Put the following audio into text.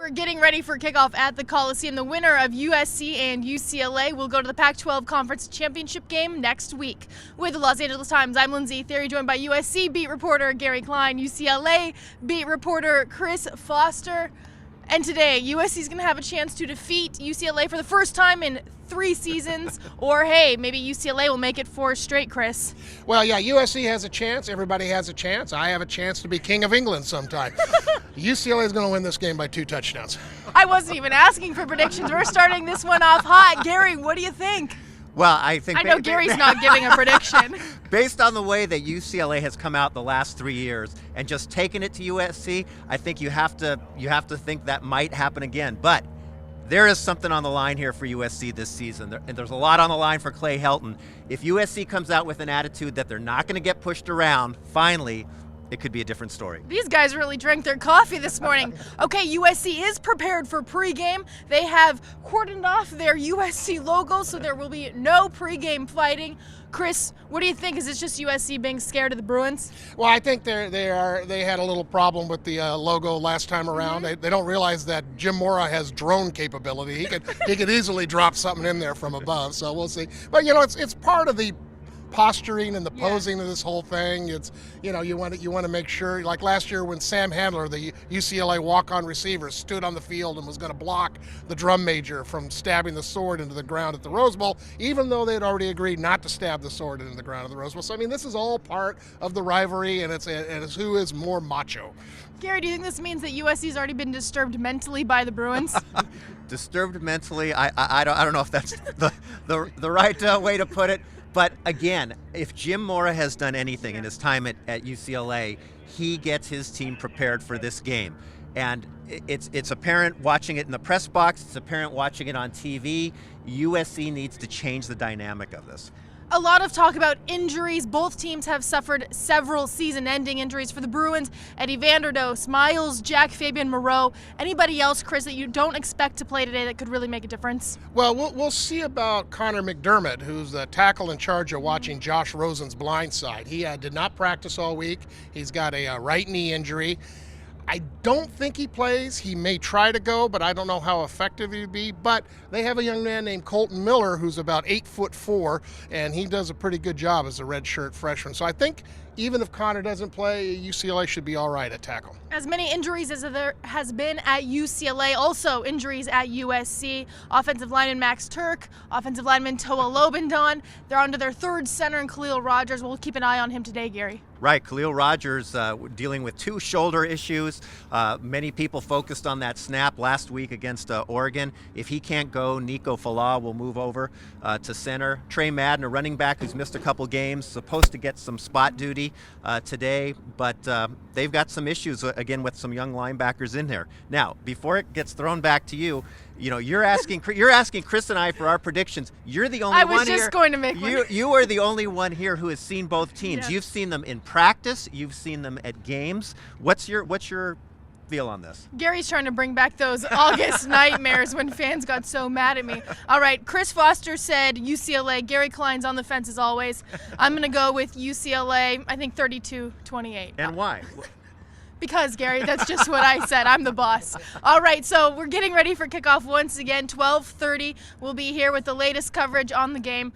We're getting ready for kickoff at the Coliseum. The winner of USC and UCLA will go to the Pac-12 Conference Championship game next week. With the Los Angeles Times, I'm Lindsey Thiry, joined by USC beat reporter Gary Klein, UCLA beat reporter Chris Foster. And today, USC is going to have a chance to defeat UCLA for the first time in 3 seasons. Or, hey, maybe UCLA will make it 4 straight, Chris. Well, yeah, USC has a chance. Everybody has a chance. I have a chance to be king of England sometime. UCLA is going to win this game by 2 touchdowns. I wasn't even asking for predictions. We're starting this one off hot. Gary, what do you think? Well, I know Gary's not giving a prediction. Based on the way that UCLA has come out the last 3 years and just taken it to USC, I think you have to think that might happen again. But there is something on the line here for USC this season, and there's a lot on the line for Clay Helton. If USC comes out with an attitude that they're not going to get pushed around, finally, it could be a different story. These guys really drank their coffee this morning. Okay, USC is prepared for pregame. They have cordoned off their USC logo, so there will be no pregame fighting. Chris, what do you think? Is this just USC being scared of the Bruins? Well, I think they had a little problem with the logo last time around. Mm-hmm. They don't realize that Jim Mora has drone capability. He could easily drop something in there from above. So we'll see. But it's part of the posturing and the posing of this whole thing. It's you want to make sure, like last year when Sam Handler, the UCLA walk-on receiver, stood on the field and was going to block the drum major from stabbing the sword into the ground at the Rose Bowl, even though they'd already agreed not to stab the sword into the ground at the Rose Bowl. So I mean, this is all part of the rivalry, and it's who is more macho. Gary, do you think this means that USC's already been disturbed mentally by the Bruins? Disturbed mentally? I don't know if that's the right way to put it. But again, if Jim Mora has done anything in his time at UCLA, he gets his team prepared for this game. And it's apparent watching it in the press box, it's apparent watching it on TV. USC needs to change the dynamic of this. A lot of talk about injuries. Both teams have suffered several season-ending injuries. For the Bruins, Eddie Vanderdoes, Miles, Jack Fabian Moreau. Anybody else, Chris, that you don't expect to play today that could really make a difference? Well, we'll see about Connor McDermott, who's the tackle in charge of watching Josh Rosen's blind side. He did not practice all week. He's got a right knee injury. I don't think he plays. He may try to go, but I don't know how effective he'd be. But they have a young man named Colton Miller who's about 8'4", and he does a pretty good job as a redshirt freshman. So I think even if Connor doesn't play, UCLA should be all right at tackle. As many injuries as there has been at UCLA, also injuries at USC. Offensive lineman Max Turk, offensive lineman Toa Lobendon. They're onto their 3rd center, and Khalil Rogers. We'll keep an eye on him today, Gary. Right, Khalil Rogers dealing with 2 shoulder issues. Many people focused on that snap last week against Oregon. If he can't go, Nico Falah will move over to center. Trey Madden, a running back who's missed a couple games, supposed to get some spot duty today, but they've got some issues again with some young linebackers in there. Now, before it gets thrown back to you, you're asking Chris and I for our predictions. You're the only one here. I was just going to make one. You are the only one here who has seen both teams. Yes. You've seen them in practice. You've seen them at games. What's your feel on this? Gary's trying to bring back those August nightmares when fans got so mad at me. All right, Chris Foster said UCLA. Gary Klein's on the fence as always. I'm going to go with UCLA, I think 32-28. And why? Because, Gary, that's just what I said. I'm the boss. All right, so we're getting ready for kickoff once again. 12:30. We'll be here with the latest coverage on the game.